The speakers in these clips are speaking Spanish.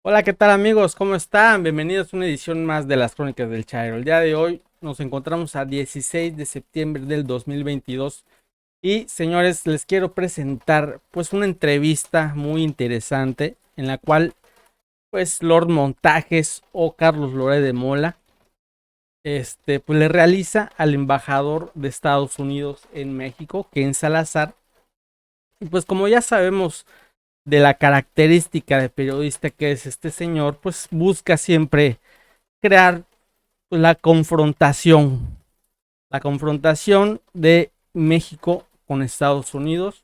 Hola, ¿qué tal amigos? ¿Cómo están? Bienvenidos a una edición más de las Crónicas del Chairo. El día de hoy nos encontramos a 16 de septiembre del 2022 y señores, les quiero presentar pues una entrevista muy interesante en la cual pues Lord Montajes o Carlos Loret de Mola pues le realiza al embajador de Estados Unidos en México, Ken Salazar. Y pues como ya sabemos de la característica de periodista que es este señor, pues busca siempre crear la confrontación de México con Estados Unidos.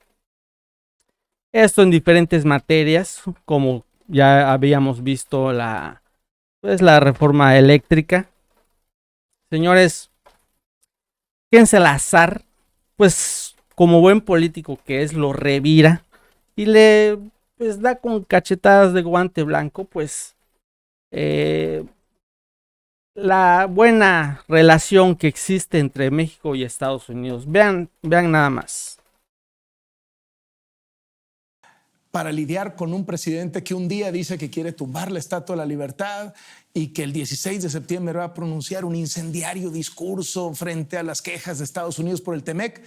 Esto en diferentes materias, como ya habíamos visto la reforma eléctrica. Señores, Ken Salazar, pues como buen político que es, lo revira y le pues da con cachetadas de guante blanco, pues eh, la buena relación que existe entre México y Estados Unidos. Vean nada más. Para lidiar con un presidente que un día dice que quiere tumbar la Estatua de la Libertad y que el 16 de septiembre va a pronunciar un incendiario discurso frente a las quejas de Estados Unidos por el TEMEC,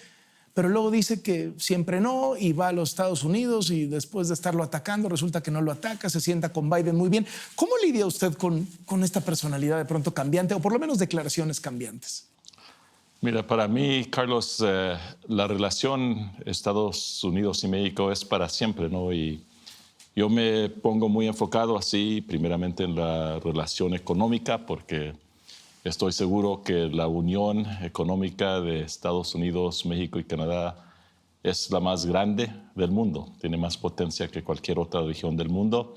pero luego dice que siempre no y va a los Estados Unidos y después de estarlo atacando resulta que no lo ataca, se sienta con Biden muy bien. ¿Cómo lidia usted con esta personalidad de pronto cambiante o por lo menos declaraciones cambiantes? Mira, para mí, Carlos, la relación Estados Unidos y México es para siempre, ¿no? Y yo me pongo muy enfocado así, primeramente en la relación económica, porque estoy seguro que la unión económica de Estados Unidos, México y Canadá es la más grande del mundo, tiene más potencia que cualquier otra región del mundo.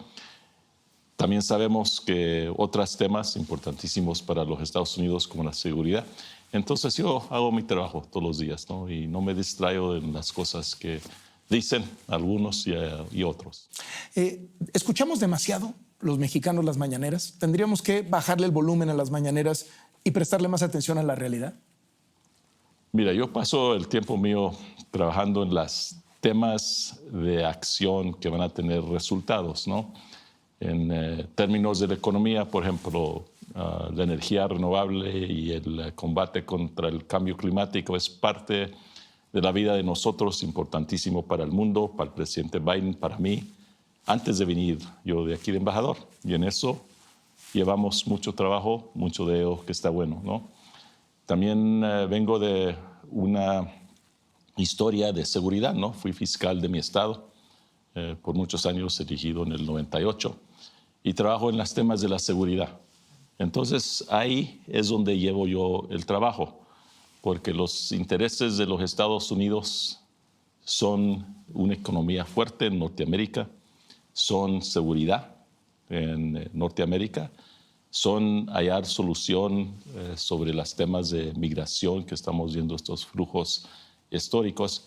También sabemos que otros temas importantísimos para los Estados Unidos como la seguridad. Entonces yo hago mi trabajo todos los días, ¿no? Y no me distraigo en las cosas que dicen algunos y otros. Escuchamos demasiado los mexicanos las mañaneras. ¿Tendríamos que bajarle el volumen a las mañaneras y prestarle más atención a la realidad? Mira, yo paso el tiempo mío trabajando en los temas de acción que van a tener resultados, ¿no? En términos de la economía, por ejemplo, la energía renovable y el combate contra el cambio climático es parte de la vida de nosotros, importantísimo para el mundo, para el presidente Biden, para mí, antes de venir yo de aquí de embajador. Y en eso llevamos mucho trabajo, mucho de ello que está bueno, ¿no? También vengo de una historia de seguridad, ¿no? Fui fiscal de mi estado por muchos años, elegido en el 98, y trabajo en los temas de la seguridad. Entonces ahí es donde llevo yo el trabajo, porque los intereses de los Estados Unidos son una economía fuerte en Norteamérica, son seguridad en Norteamérica, son hallar solución sobre los temas de migración que estamos viendo, estos flujos históricos,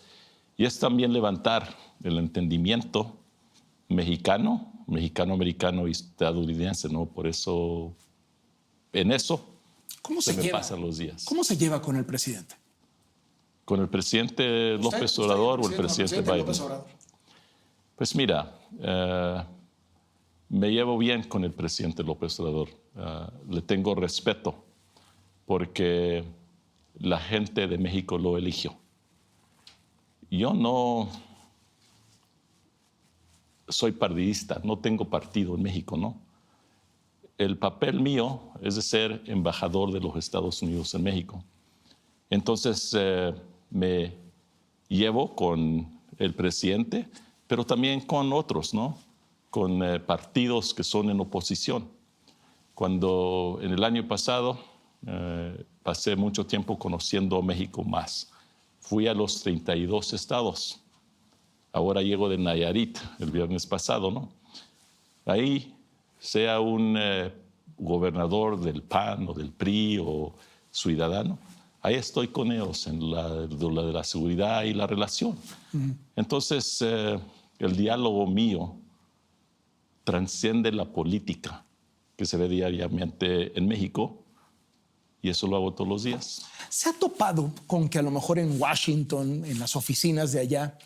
y es también levantar el entendimiento mexicano, mexicano-americano y estadounidense, ¿no? Por eso, en eso ¿Cómo se se me lleva? pasan los días. ¿Cómo se lleva con el presidente? ¿Con el presidente López Obrador o el presidente Biden? López Obrador. Pues mira, me llevo bien con el presidente López Obrador. Le tengo respeto porque la gente de México lo eligió. Yo no soy partidista, no tengo partido en México, ¿no? El papel mío es de ser embajador de los Estados Unidos en México. Entonces me llevo con el presidente, pero también con otros, ¿no? Con partidos que son en oposición. Cuando en el año pasado pasé mucho tiempo conociendo México más. Fui a los 32 estados. Ahora llego de Nayarit el viernes pasado, ¿no? Ahí, sea un gobernador del PAN o del PRI o ciudadano, ahí estoy con ellos en de la seguridad y la relación. Entonces, el diálogo mío transciende la política que se ve diariamente en México y eso lo hago todos los días. ¿Se ha topado con que a lo mejor en Washington, en las oficinas de allá,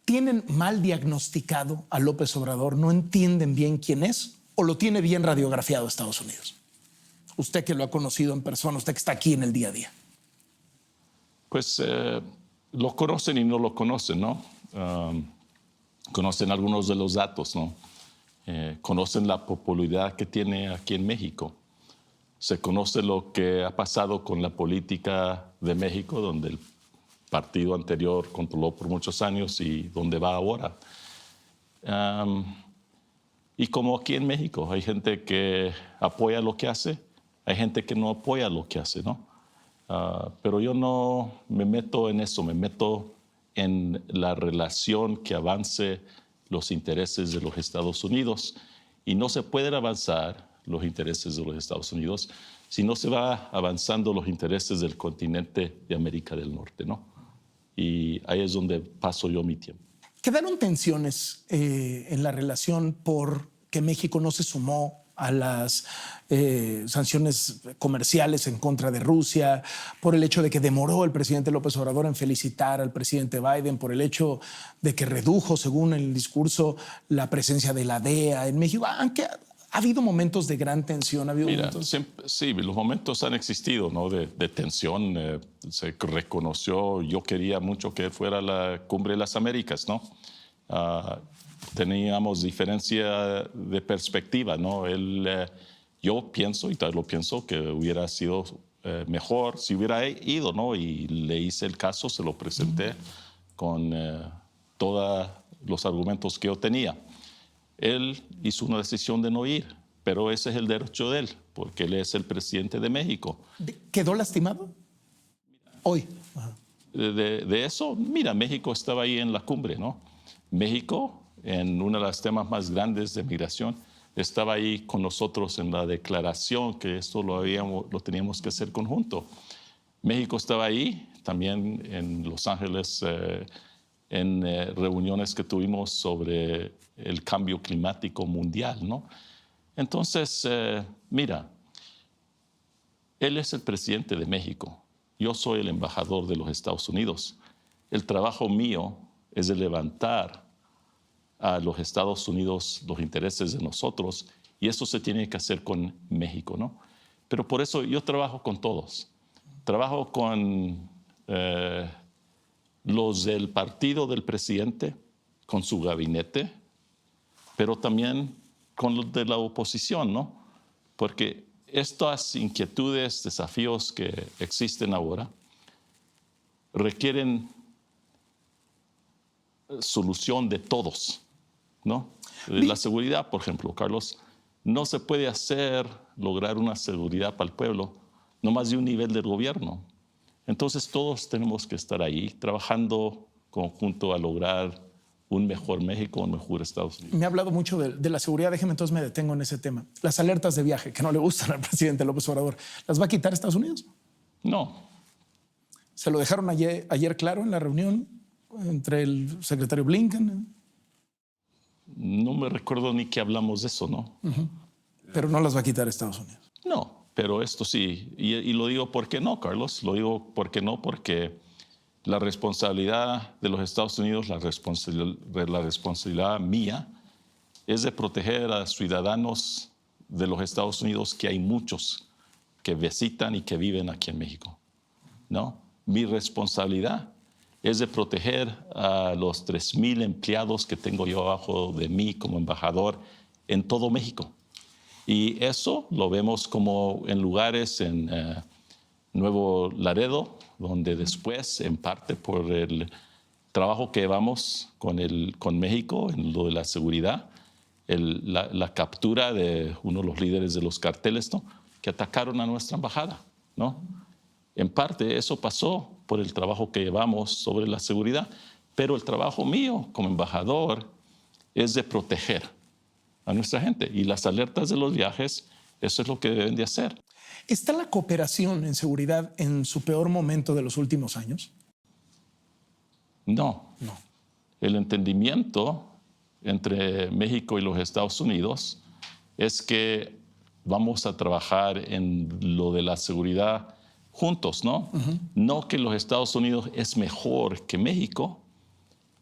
¿Tienen mal diagnosticado a López Obrador? ¿No entienden bien quién es? ¿O lo tiene bien radiografiado Estados Unidos? Usted que lo ha conocido en persona, usted que está aquí en el día a día. Pues lo conocen y no lo conocen, ¿no? Conocen algunos de los datos, ¿no? Conocen la popularidad que tiene aquí en México. Se conoce lo que ha pasado con la política de México, donde el partido anterior controló por muchos años y donde va ahora. Y como aquí en México, hay gente que apoya lo que hace, hay gente que no apoya lo que hace, ¿no? Pero yo no me meto en eso, me meto en la relación que avance los intereses de los Estados Unidos. Y no se pueden avanzar los intereses de los Estados Unidos si no se va avanzando los intereses del continente de América del Norte, ¿no? Y ahí es donde paso yo mi tiempo. Quedaron tensiones en la relación por que México no se sumó a las sanciones comerciales en contra de Rusia, por el hecho de que demoró el presidente López Obrador en felicitar al presidente Biden, por el hecho de que redujo, según el discurso, la presencia de la DEA en México. Aunque ha habido momentos de gran tensión. Mira, sí, los momentos han existido, ¿no? De tensión. Se reconoció, yo quería mucho que fuera la Cumbre de las Américas, ¿no? Teníamos diferencia de perspectiva, ¿no? Yo pienso, y tal lo pienso, que hubiera sido mejor si hubiera ido, ¿no? Y le hice el caso, se lo presenté con todos los argumentos que yo tenía. Él hizo una decisión de no ir, pero ese es el derecho de él, porque él es el presidente de México. ¿Quedó lastimado? Hoy. De eso, mira, México estaba ahí en la cumbre, ¿no? México, en uno de los temas más grandes de migración, estaba ahí con nosotros en la declaración que esto lo teníamos que hacer conjunto. México estaba ahí, también en Los Ángeles, en reuniones que tuvimos sobre el cambio climático mundial, ¿no? Entonces, mira, él es el presidente de México, yo soy el embajador de los Estados Unidos. El trabajo mío es de levantar a los Estados Unidos los intereses de nosotros, y eso se tiene que hacer con México, ¿no? Pero por eso yo trabajo con todos. Trabajo con los del partido del presidente, con su gabinete, pero también con los de la oposición, ¿no? Porque estas inquietudes, desafíos que existen ahora, requieren solución de todos, ¿no? La seguridad, por ejemplo, Carlos, no se puede lograr una seguridad para el pueblo, no más de un nivel del gobierno. Entonces todos tenemos que estar ahí trabajando conjunto a lograr un mejor México, un mejor Estados Unidos. Me ha hablado mucho de la seguridad, déjeme entonces me detengo en ese tema. Las alertas de viaje que no le gustan al presidente López Obrador, ¿las va a quitar Estados Unidos? No. ¿Se lo dejaron ayer claro en la reunión entre el secretario Blinken? No me recuerdo ni que hablamos de eso, ¿no? Pero no las va a quitar Estados Unidos. No, pero esto sí, y lo digo porque no, Carlos, lo digo porque no, porque la responsabilidad de los Estados Unidos, la responsabilidad mía, es de proteger a ciudadanos de los Estados Unidos, que hay muchos que visitan y que viven aquí en México, ¿no? Mi responsabilidad es de proteger a los 3,000 empleados que tengo yo abajo de mí como embajador en todo México. Y eso lo vemos como en lugares en Nuevo Laredo, donde después, en parte por el trabajo que llevamos con México en lo de la seguridad, la captura de uno de los líderes de los carteles, ¿no?, que atacaron a nuestra embajada, ¿no? En parte eso pasó por el trabajo que llevamos sobre la seguridad, pero el trabajo mío como embajador es de proteger a nuestra gente, y las alertas de los viajes, eso es lo que deben de hacer. ¿Está la cooperación en seguridad en su peor momento de los últimos años? No. El entendimiento entre México y los Estados Unidos es que vamos a trabajar en lo de la seguridad juntos, ¿no? No que los Estados Unidos es mejor que México,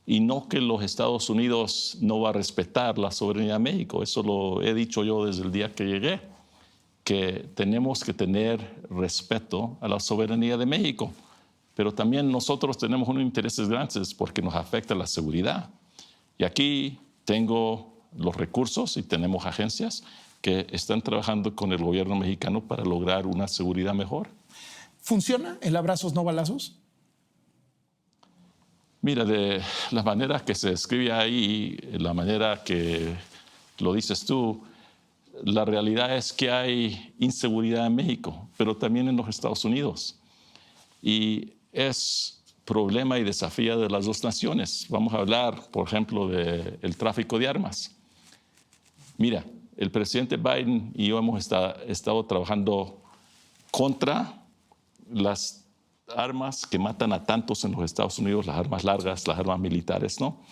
y no que los Estados Unidos no va a respetar la soberanía de México. Eso lo he dicho yo desde el día que llegué, que tenemos que tener respeto a la soberanía de México. Pero también nosotros tenemos unos intereses grandes porque nos afecta la seguridad. Y aquí tengo los recursos y tenemos agencias que están trabajando con el gobierno mexicano para lograr una seguridad mejor. ¿Funciona el abrazos no balazos? Mira, de la manera que se escribe ahí, la manera que lo dices tú, la realidad es que hay inseguridad en México, pero también en los Estados Unidos. Y es problema y desafío de las dos naciones. Vamos a hablar, por ejemplo, del tráfico de armas. Mira, el presidente Biden y yo hemos estado trabajando contra las armas que matan a tantos en los Estados Unidos, las armas largas, las armas militares, ¿no?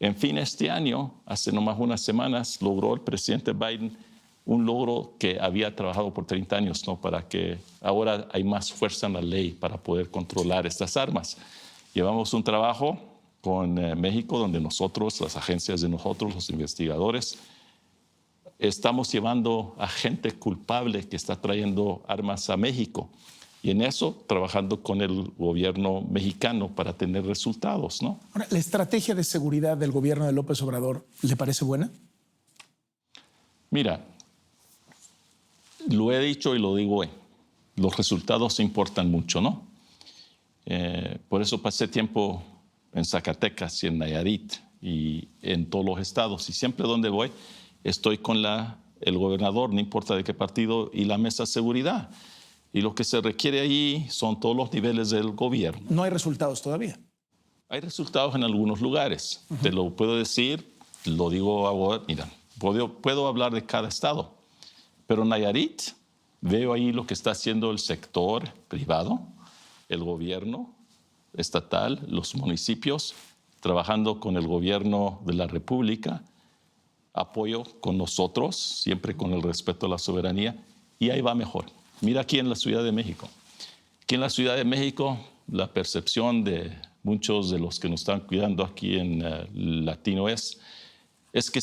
En fin, este año, hace nomás unas semanas, logró el presidente Biden un logro que había trabajado por 30 años, ¿no? Para que ahora hay más fuerza en la ley para poder controlar estas armas. Llevamos un trabajo con México, donde nosotros, las agencias de nosotros, los investigadores, estamos llevando a gente culpable que está trayendo armas a México. Y en eso, trabajando con el gobierno mexicano para tener resultados, ¿no? Ahora, ¿la estrategia de seguridad del gobierno de López Obrador le parece buena? Mira, lo he dicho y lo digo hoy. Los resultados importan mucho, ¿no? Por eso pasé tiempo en Zacatecas y en Nayarit y en todos los estados. Y siempre donde voy, estoy con el gobernador, no importa de qué partido, y la mesa de seguridad. Y lo que se requiere allí son todos los niveles del gobierno. No hay resultados todavía. Hay resultados en algunos lugares. Te lo puedo decir, lo digo ahora. Mira, puedo hablar de cada estado. Pero en Nayarit veo ahí lo que está haciendo el sector privado, el gobierno estatal, los municipios, trabajando con el gobierno de la República, apoyo con nosotros, siempre con el respeto a la soberanía, y ahí va mejor. Mira aquí en la Ciudad de México. Aquí en la Ciudad de México, la percepción de muchos de los que nos están cuidando aquí en Latino es que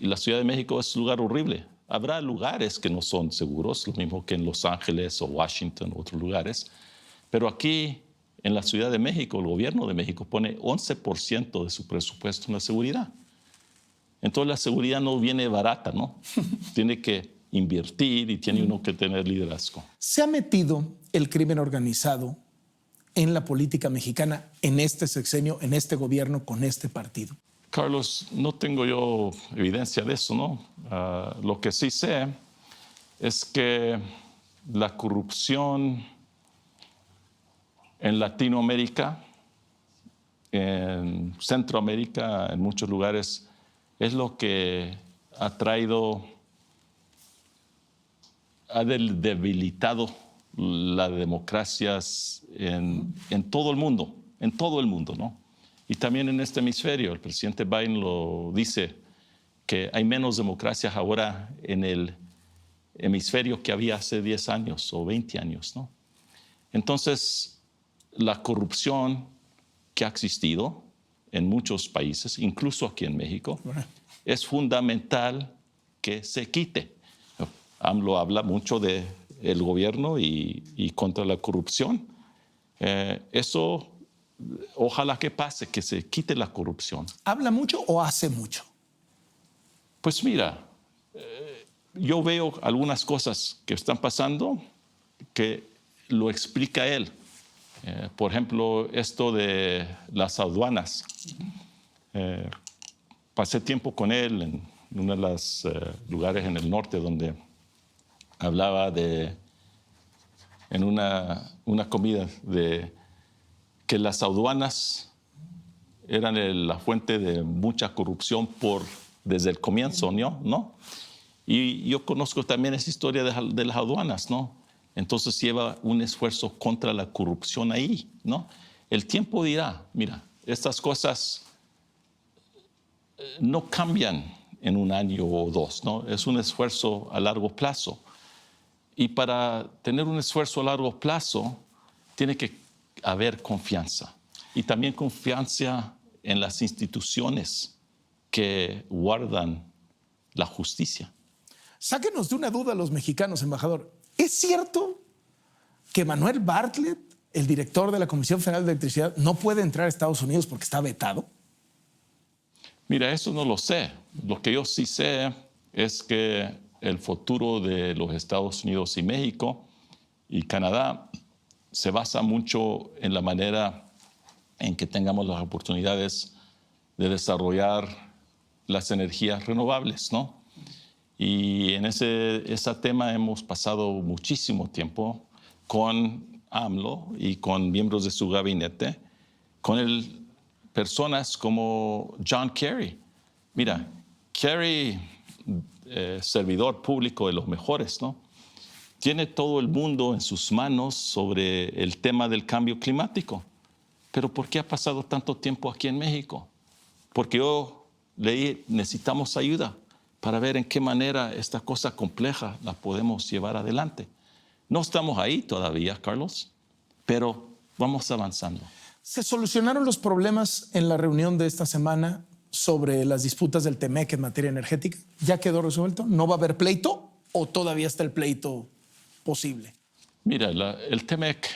la Ciudad de México es un lugar horrible. Habrá lugares que no son seguros, lo mismo que en Los Ángeles o Washington o otros lugares. Pero aquí en la Ciudad de México, el gobierno de México pone 11% de su presupuesto en la seguridad. Entonces la seguridad no viene barata, ¿no? Tiene que invertir y tiene uno que tener liderazgo. ¿Se ha metido el crimen organizado en la política mexicana en este sexenio, en este gobierno, con este partido? Carlos, no tengo yo evidencia de eso, ¿no? Lo que sí sé es que la corrupción en Latinoamérica, en Centroamérica, en muchos lugares, es lo que ha debilitado las democracias en todo el mundo, ¿no? Y también en este hemisferio. El presidente Biden lo dice, que hay menos democracias ahora en el hemisferio que había hace 10 años o 20 años, ¿no? Entonces, la corrupción que ha existido en muchos países, incluso aquí en México, es fundamental que se quite. AMLO habla mucho del gobierno y contra la corrupción. Eso, ojalá que pase, que se quite la corrupción. ¿Habla mucho o hace mucho? Pues mira, yo veo algunas cosas que están pasando que lo explica él. Por ejemplo, esto de las aduanas. Pasé tiempo con él en uno de los lugares en el norte donde hablaba en una comida de que las aduanas eran la fuente de mucha corrupción desde el comienzo, ¿no? Y yo conozco también esa historia de las aduanas, ¿no? Entonces lleva un esfuerzo contra la corrupción ahí, ¿no? El tiempo dirá, mira, estas cosas no cambian en un año o dos, ¿no? Es un esfuerzo a largo plazo. Y para tener un esfuerzo a largo plazo, tiene que haber confianza. Y también confianza en las instituciones que guardan la justicia. Sáquenos de una duda los mexicanos, embajador. ¿Es cierto que Manuel Bartlett, el director de la Comisión Federal de Electricidad, no puede entrar a Estados Unidos porque está vetado? Mira, eso no lo sé. Lo que yo sí sé es que el futuro de los Estados Unidos y México y Canadá se basa mucho en la manera en que tengamos las oportunidades de desarrollar las energías renovables, ¿no? Y en ese tema hemos pasado muchísimo tiempo con AMLO y con miembros de su gabinete, con personas como John Kerry. Mira, Kerry, servidor público de los mejores, ¿no? Tiene todo el mundo en sus manos sobre el tema del cambio climático. Pero ¿por qué ha pasado tanto tiempo aquí en México? Porque yo leí, necesitamos ayuda para ver en qué manera esta cosa compleja la podemos llevar adelante. No estamos ahí todavía, Carlos, pero vamos avanzando. ¿Se solucionaron los problemas en la reunión de esta semana sobre las disputas del TEMEC en materia energética? ¿Ya quedó resuelto? ¿No va a haber pleito o todavía está el pleito posible? Mira, el TEMEC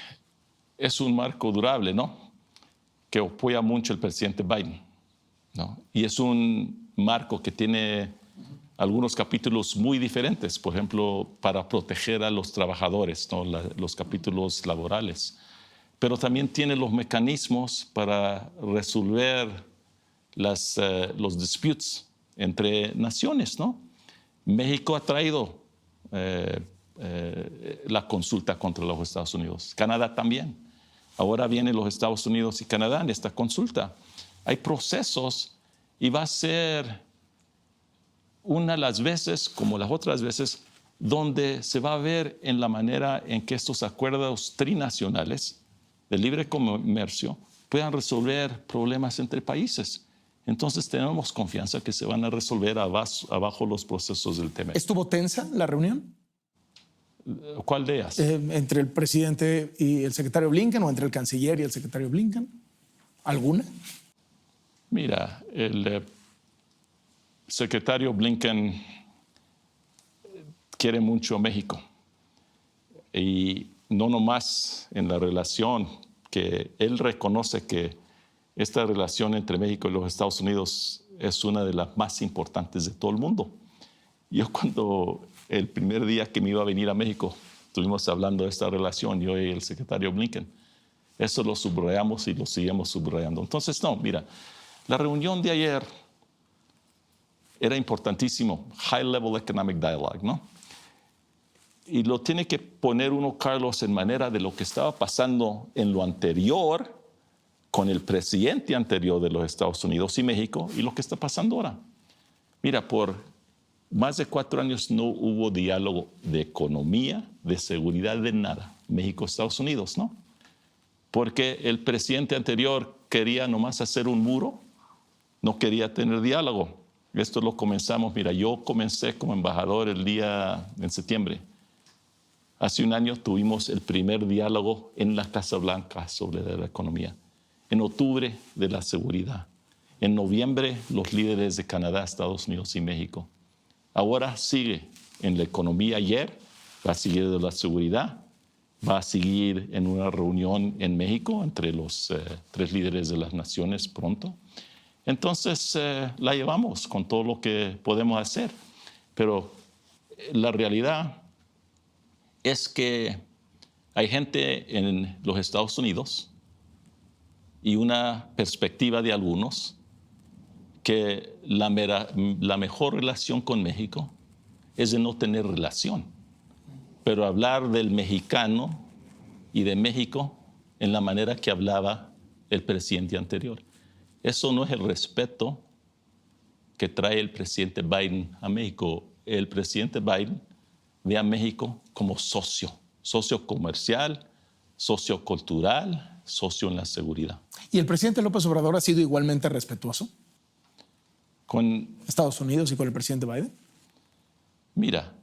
es un marco durable, ¿no? Que apoya mucho el presidente Biden, ¿no? Y es un marco que tiene algunos capítulos muy diferentes, por ejemplo, para proteger a los trabajadores, ¿no? Los capítulos laborales. Pero también tiene los mecanismos para resolver los disputes entre naciones, ¿no? México ha traído la consulta contra los Estados Unidos. Canadá también. Ahora vienen los Estados Unidos y Canadá en esta consulta. Hay procesos y va a ser una de las veces, como las otras veces, donde se va a ver en la manera en que estos acuerdos trinacionales de libre comercio puedan resolver problemas entre países. Entonces tenemos confianza que se van a resolver abajo los procesos del TEMEC. ¿Estuvo tensa la reunión? ¿Cuál de ellas? ¿Entre el presidente y el secretario Blinken o entre el canciller y el secretario Blinken? ¿Alguna? Mira, el secretario Blinken quiere mucho a México. Y no nomás en la relación que él reconoce que esta relación entre México y los Estados Unidos es una de las más importantes de todo el mundo. Yo cuando el primer día que me iba a venir a México, estuvimos hablando de esta relación, yo y el secretario Blinken. Eso lo subrayamos y lo seguimos subrayando. Entonces, no, mira, la reunión de ayer era importantísimo, High Level Economic Dialogue, ¿no? Y lo tiene que poner uno, Carlos, en manera de lo que estaba pasando en lo anterior con el presidente anterior de los Estados Unidos y México y lo que está pasando ahora. Mira, por más de 4 años no hubo diálogo de economía, de seguridad, de nada. México, Estados Unidos, ¿no? Porque el presidente anterior quería nomás hacer un muro, no quería tener diálogo. Esto lo comenzamos, mira, yo comencé como embajador en septiembre. Hace un año tuvimos el primer diálogo en la Casa Blanca sobre la economía. En octubre, de la seguridad. En noviembre, los líderes de Canadá, Estados Unidos y México. Ahora sigue en la economía ayer, va a seguir de la seguridad, va a seguir en una reunión en México entre los 3 líderes de las naciones pronto. Entonces, la llevamos con todo lo que podemos hacer. Pero la realidad es que hay gente en los Estados Unidos y una perspectiva de algunos que la mejor relación con México es de no tener relación, pero hablar del mexicano y de México en la manera que hablaba el presidente anterior. Eso no es el respeto que trae el presidente Biden a México. El presidente Biden ve a México como socio comercial, socio cultural, socio en la seguridad. ¿Y el presidente López Obrador ha sido igualmente respetuoso con Estados Unidos y con el presidente Biden? Mira,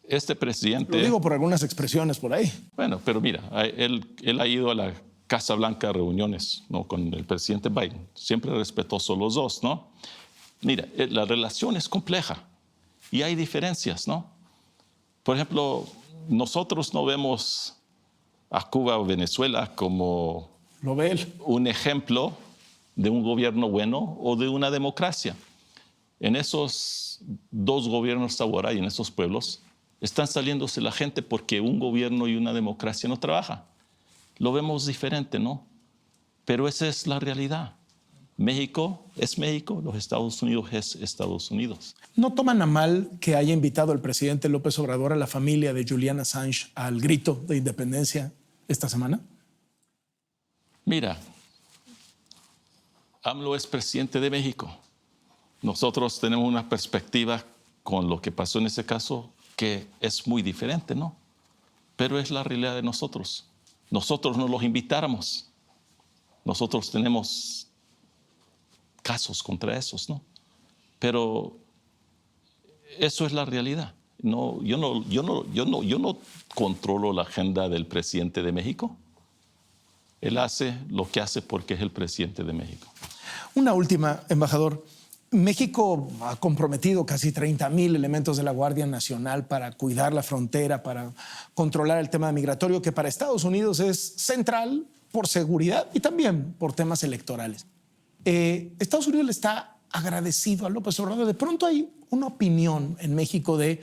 este presidente... Lo digo por algunas expresiones por ahí. Bueno, pero mira, él ha ido a la Casa Blanca reuniones, ¿no?, con el presidente Biden. Siempre respetuoso los dos, ¿no? Mira, la relación es compleja y hay diferencias, ¿no? Por ejemplo, nosotros no vemos a Cuba o Venezuela como Lo ve él. un ejemplo de un gobierno bueno o de una democracia. En esos dos gobiernos ahora y en esos pueblos están saliéndose la gente porque un gobierno y una democracia no trabaja. Lo vemos diferente, ¿no? Pero esa es la realidad. México es México, los Estados Unidos es Estados Unidos. ¿No toman a mal que haya invitado el presidente López Obrador a la familia de Julian Assange al grito de independencia esta semana? Mira, AMLO es presidente de México. Nosotros tenemos una perspectiva con lo que pasó en ese caso que es muy diferente, ¿no? Pero es la realidad de nosotros. Nosotros no los invitáramos. Nosotros tenemos casos contra esos, ¿no? Pero eso es la realidad. No, yo no controlo la agenda del presidente de México. Él hace lo que hace porque es el presidente de México. Una última, embajador. México ha comprometido casi 30,000 elementos de la Guardia Nacional para cuidar la frontera, para controlar el tema migratorio, que para Estados Unidos es central por seguridad y también por temas electorales. Estados Unidos le está agradecido a López Obrador. De pronto hay una opinión en México de,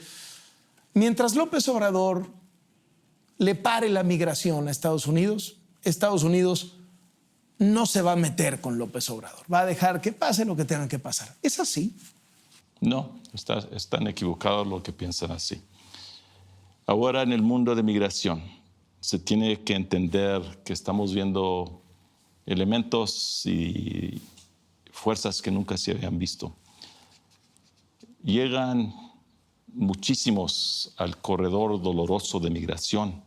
mientras López Obrador le pare la migración a Estados Unidos no se va a meter con López Obrador. Va a dejar que pase lo que tenga que pasar. ¿Es así? No, están equivocados los que piensan así. Ahora en el mundo de migración se tiene que entender que estamos viendo elementos y fuerzas que nunca se habían visto. Llegan muchísimos al corredor doloroso de migración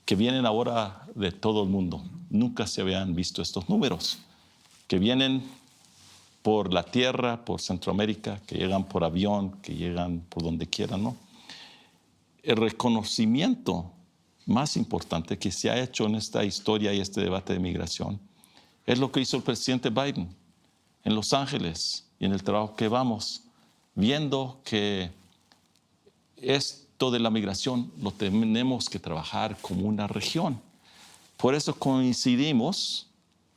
que vienen ahora de todo el mundo. Nunca se habían visto estos números, que vienen por la tierra, por Centroamérica, que llegan por avión, que llegan por donde quieran, ¿no? El reconocimiento más importante que se ha hecho en esta historia y este debate de migración es lo que hizo el presidente Biden en Los Ángeles y en el trabajo que vamos viendo que esto de la migración lo tenemos que trabajar como una región. Por eso coincidimos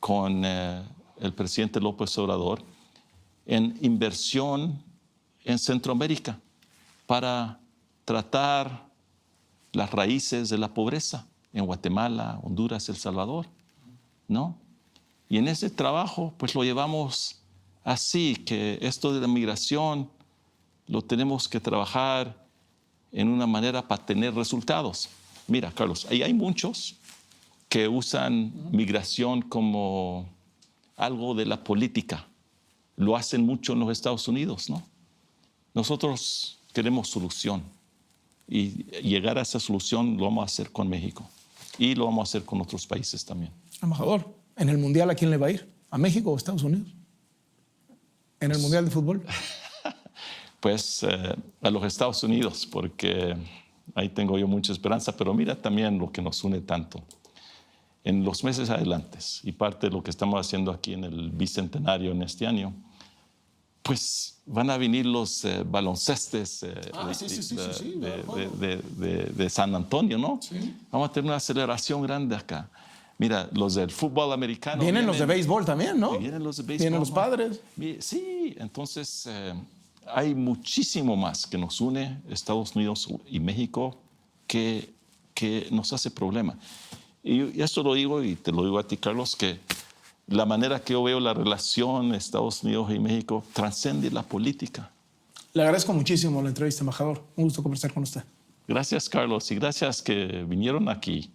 con el presidente López Obrador en inversión en Centroamérica para tratar las raíces de la pobreza en Guatemala, Honduras, El Salvador, ¿no? Y en ese trabajo pues lo llevamos así, que esto de la migración lo tenemos que trabajar en una manera para tener resultados. Mira, Carlos, ahí hay muchos que usan migración como algo de la política. Lo hacen mucho en los Estados Unidos, ¿no? Nosotros queremos solución y llegar a esa solución lo vamos a hacer con México y lo vamos a hacer con otros países también. Embajador, ¿en el Mundial a quién le va a ir? ¿A México o a Estados Unidos? ¿En el Mundial de Fútbol? Pues a los Estados Unidos, porque ahí tengo yo mucha esperanza, pero mira también lo que nos une tanto. En los meses adelantes, y parte de lo que estamos haciendo aquí en el Bicentenario en este año, pues van a venir los baloncestes de San Antonio, ¿no? Sí. Vamos a tener una aceleración grande acá. Mira, los del fútbol americano. Vienen los de béisbol también, ¿no? Vienen los de béisbol. Vienen los Padres. Sí, entonces hay muchísimo más que nos une Estados Unidos y México que nos hace problema. Y esto lo digo, y te lo digo a ti, Carlos, que la manera que yo veo la relación Estados Unidos y México trasciende la política. Le agradezco muchísimo la entrevista, embajador. Un gusto conversar con usted. Gracias, Carlos, y gracias que vinieron aquí